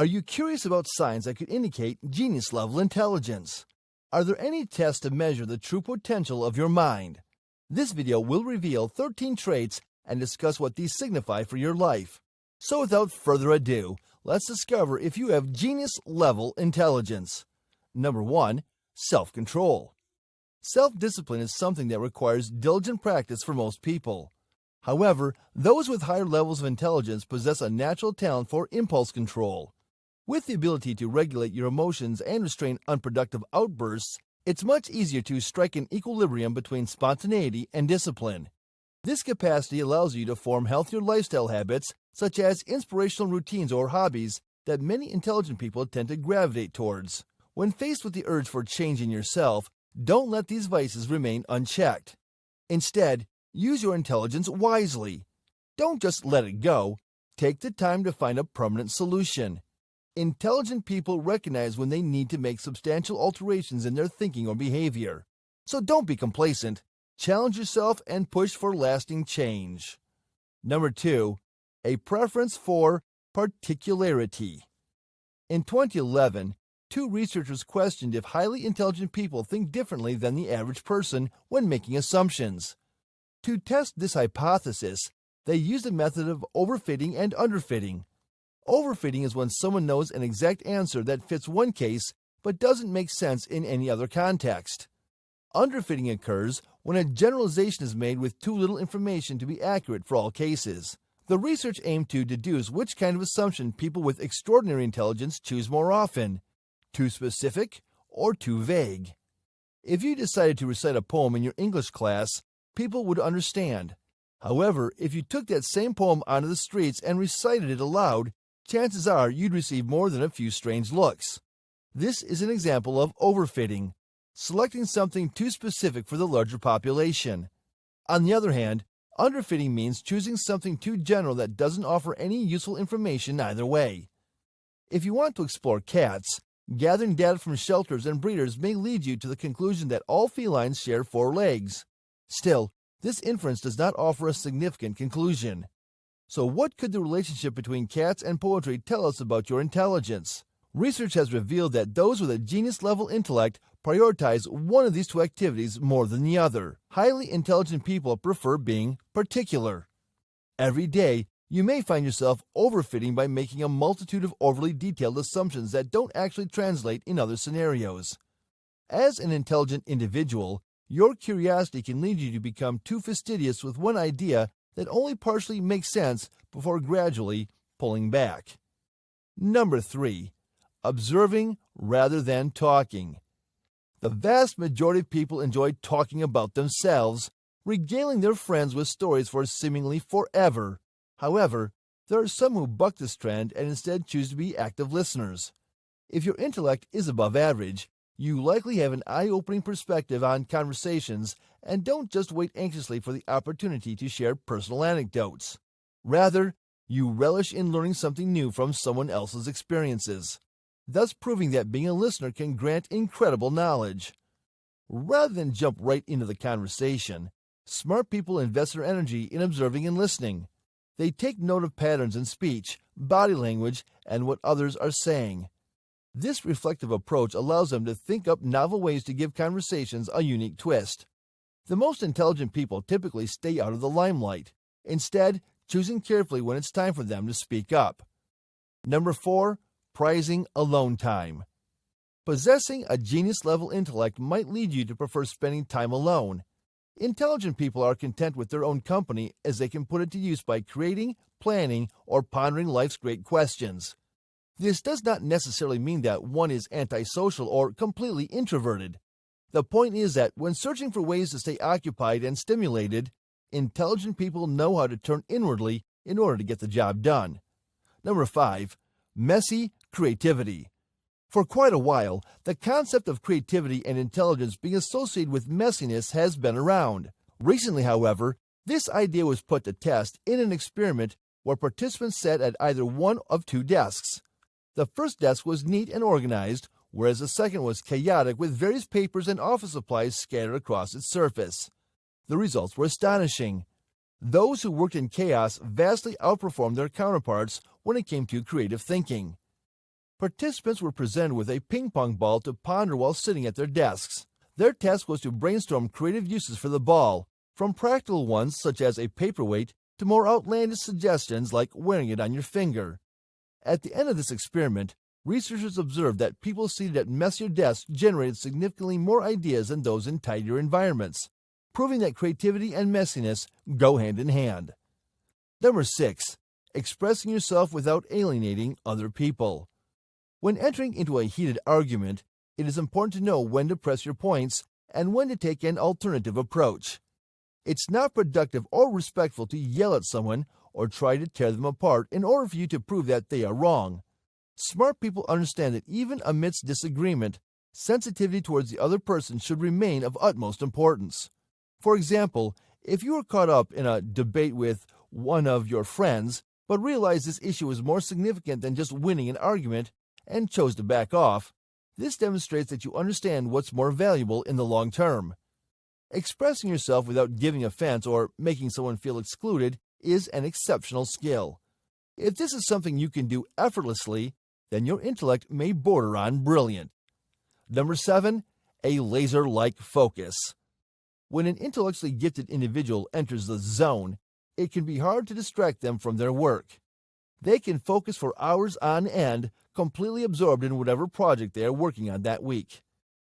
Are you curious about signs that could indicate genius-level intelligence? Are there any tests to measure the true potential of your mind? This video will reveal 13 traits and discuss what these signify for your life. So without further ado, let's discover if you have genius-level intelligence. Number 1. Self-control. Self-discipline is something that requires diligent practice for most people. However, those with higher levels of intelligence possess a natural talent for impulse control. With the ability to regulate your emotions and restrain unproductive outbursts, it's much easier to strike an equilibrium between spontaneity and discipline. This capacity allows you to form healthier lifestyle habits, such as inspirational routines or hobbies that many intelligent people tend to gravitate towards. When faced with the urge for change in yourself, don't let these vices remain unchecked. Instead, use your intelligence wisely. Don't just let it go. Take the time to find a permanent solution. Intelligent people recognize when they need to make substantial alterations in their thinking or behavior. So don't be complacent. Challenge yourself and push for lasting change. Number 2. A preference for particularity. In 2011, 2 researchers questioned if highly intelligent people think differently than the average person when making assumptions. To test this hypothesis, they used a method of overfitting and underfitting. Overfitting is when someone knows an exact answer that fits one case but doesn't make sense in any other context. Underfitting occurs when a generalization is made with too little information to be accurate for all cases. The research aimed to deduce which kind of assumption people with extraordinary intelligence choose more often: too specific or too vague. If you decided to recite a poem in your English class, people would understand. However, if you took that same poem onto the streets and recited it aloud, chances are you'd receive more than a few strange looks. This is an example of overfitting, selecting something too specific for the larger population. On the other hand, underfitting means choosing something too general that doesn't offer any useful information either way. If you want to explore cats, gathering data from shelters and breeders may lead you to the conclusion that all felines share 4 legs. Still, this inference does not offer a significant conclusion. So what could the relationship between cats and poetry tell us about your intelligence? Research has revealed that those with a genius-level intellect prioritize one of these 2 activities more than the other. Highly intelligent people prefer being particular. Every day, you may find yourself overfitting by making a multitude of overly detailed assumptions that don't actually translate in other scenarios. As an intelligent individual, your curiosity can lead you to become too fastidious with one idea that only partially makes sense before gradually pulling back. Number 3. Observing rather than talking. The vast majority of people enjoy talking about themselves, regaling their friends with stories for seemingly forever. However, there are some who buck this trend and instead choose to be active listeners. If your intellect is above average, you likely have an eye-opening perspective on conversations and don't just wait anxiously for the opportunity to share personal anecdotes. Rather, you relish in learning something new from someone else's experiences, thus proving that being a listener can grant incredible knowledge. Rather than jump right into the conversation, smart people invest their energy in observing and listening. They take note of patterns in speech, body language, and what others are saying. This reflective approach allows them to think up novel ways to give conversations a unique twist. The most intelligent people typically stay out of the limelight, instead choosing carefully when it's time for them to speak up. Number 4. Prizing alone time. Possessing a genius-level intellect might lead you to prefer spending time alone. Intelligent people are content with their own company as they can put it to use by creating, planning, or pondering life's great questions. This does not necessarily mean that one is antisocial or completely introverted. The point is that when searching for ways to stay occupied and stimulated, intelligent people know how to turn inwardly in order to get the job done. Number 5. Messy creativity. For quite a while, the concept of creativity and intelligence being associated with messiness has been around. Recently, however, this idea was put to test in an experiment where participants sat at either one of 2 desks. The first desk was neat and organized, whereas the second was chaotic with various papers and office supplies scattered across its surface. The results were astonishing. Those who worked in chaos vastly outperformed their counterparts when it came to creative thinking. Participants were presented with a ping pong ball to ponder while sitting at their desks. Their task was to brainstorm creative uses for the ball, from practical ones such as a paperweight to more outlandish suggestions like wearing it on your finger. At the end of this experiment, researchers observed that people seated at messier desks generated significantly more ideas than those in tidier environments, proving that creativity and messiness go hand in hand. Number 6. Expressing yourself without alienating other people. When entering into a heated argument, it is important to know when to press your points and when to take an alternative approach. It's not productive or respectful to yell at someone or try to tear them apart in order for you to prove that they are wrong. Smart people understand that even amidst disagreement, sensitivity towards the other person should remain of utmost importance. For example, if you are caught up in a debate with one of your friends, but realize this issue is more significant than just winning an argument and chose to back off, this demonstrates that you understand what's more valuable in the long term. Expressing yourself without giving offense or making someone feel excluded is an exceptional skill. If this is something you can do effortlessly, then your intellect may border on brilliant. Number 7. A laser-like focus. When an intellectually gifted individual enters the zone, it can be hard to distract them from their work. They can focus for hours on end, completely absorbed in whatever project they are working on that week.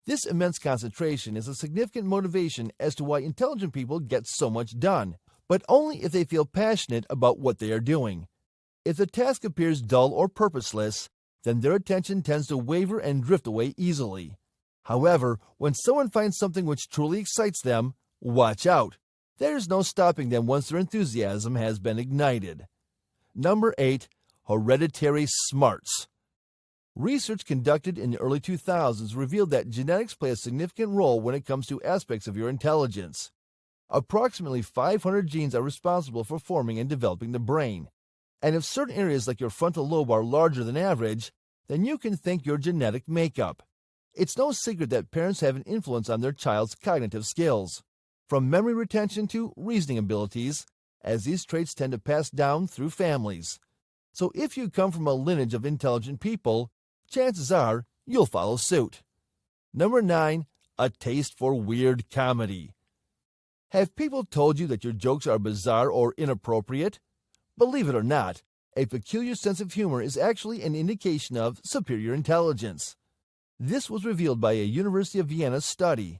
This immense concentration is a significant motivation as to why intelligent people get so much done, but only if they feel passionate about what they are doing. If the task appears dull or purposeless, then their attention tends to waver and drift away easily. However, when someone finds something which truly excites them, watch out. There's no stopping them once their enthusiasm has been ignited. Number 8. Hereditary smarts. Research conducted in the early 2000s revealed that genetics play a significant role when it comes to aspects of your intelligence. Approximately 500 genes are responsible for forming and developing the brain. And if certain areas like your frontal lobe are larger than average, then you can thank your genetic makeup. It's no secret that parents have an influence on their child's cognitive skills, from memory retention to reasoning abilities, as these traits tend to pass down through families. So if you come from a lineage of intelligent people, chances are you'll follow suit. Number 9. A taste for weird comedy. Have people told you that your jokes are bizarre or inappropriate? Believe it or not, a peculiar sense of humor is actually an indication of superior intelligence. This was revealed by a University of Vienna study.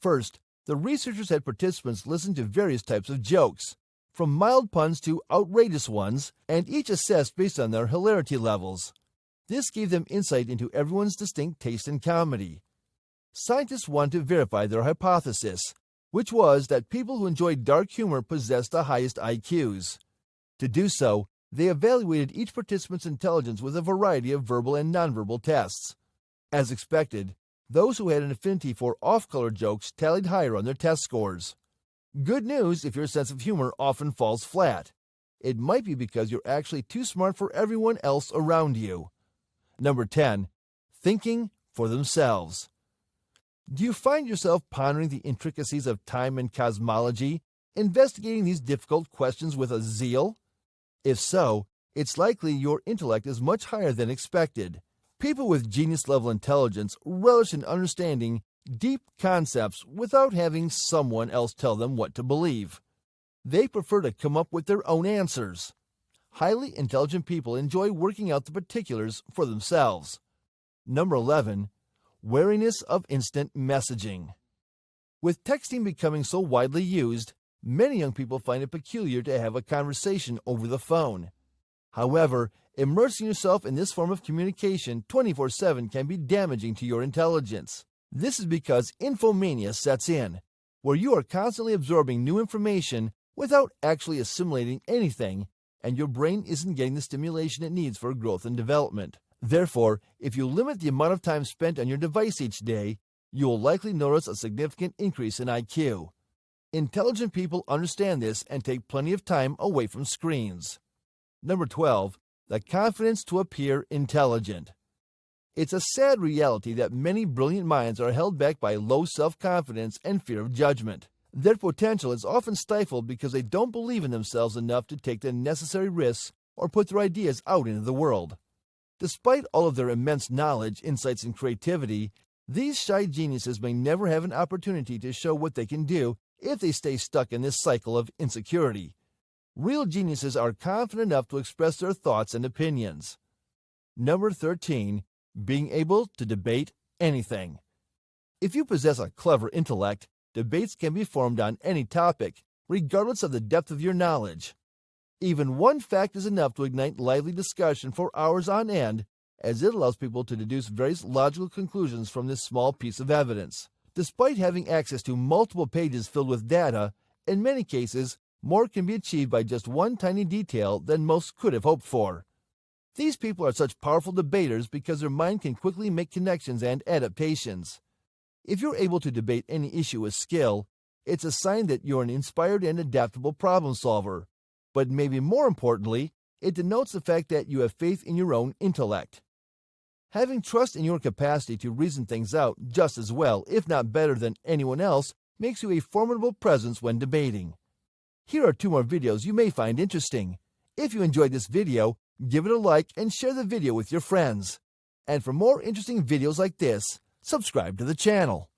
First, the researchers had participants listen to various types of jokes, from mild puns to outrageous ones, and each assessed based on their hilarity levels. This gave them insight into everyone's distinct taste in comedy. Scientists wanted to verify their hypothesis, which was that people who enjoyed dark humor possessed the highest IQs. To do so, they evaluated each participant's intelligence with a variety of verbal and nonverbal tests. As expected, those who had an affinity for off-color jokes tallied higher on their test scores. Good news if your sense of humor often falls flat. It might be because you're actually too smart for everyone else around you. Number 10. Thinking for themselves. Do you find yourself pondering the intricacies of time and cosmology, investigating these difficult questions with a zeal? If so, it's likely your intellect is much higher than expected. People with genius-level intelligence relish in understanding deep concepts without having someone else tell them what to believe. They prefer to come up with their own answers. Highly intelligent people enjoy working out the particulars for themselves. Number 11. Wariness of instant messaging. With texting becoming so widely used, many young people find it peculiar to have a conversation over the phone. However, immersing yourself in this form of communication 24/7 can be damaging to your intelligence. This is because infomania sets in, where you are constantly absorbing new information without actually assimilating anything, and your brain isn't getting the stimulation it needs for growth and development. Therefore, if you limit the amount of time spent on your device each day, you will likely notice a significant increase in IQ. Intelligent people understand this and take plenty of time away from screens. Number 12. The confidence to appear intelligent. It's a sad reality that many brilliant minds are held back by low self-confidence and fear of judgment. Their potential is often stifled because they don't believe in themselves enough to take the necessary risks or put their ideas out into the world. Despite all of their immense knowledge, insights, and creativity, these shy geniuses may never have an opportunity to show what they can do if they stay stuck in this cycle of insecurity. Real geniuses are confident enough to express their thoughts and opinions. Number 13. Being able to debate anything. If you possess a clever intellect, debates can be formed on any topic, regardless of the depth of your knowledge. Even one fact is enough to ignite lively discussion for hours on end, as it allows people to deduce various logical conclusions from this small piece of evidence. Despite having access to multiple pages filled with data, in many cases, more can be achieved by just one tiny detail than most could have hoped for. These people are such powerful debaters because their mind can quickly make connections and adaptations. If you're able to debate any issue with skill, it's a sign that you're an inspired and adaptable problem solver. But maybe more importantly, it denotes the fact that you have faith in your own intellect. Having trust in your capacity to reason things out just as well, if not better than anyone else, makes you a formidable presence when debating. Here are 2 more videos you may find interesting. If you enjoyed this video, give it a like and share the video with your friends. And for more interesting videos like this, subscribe to the channel.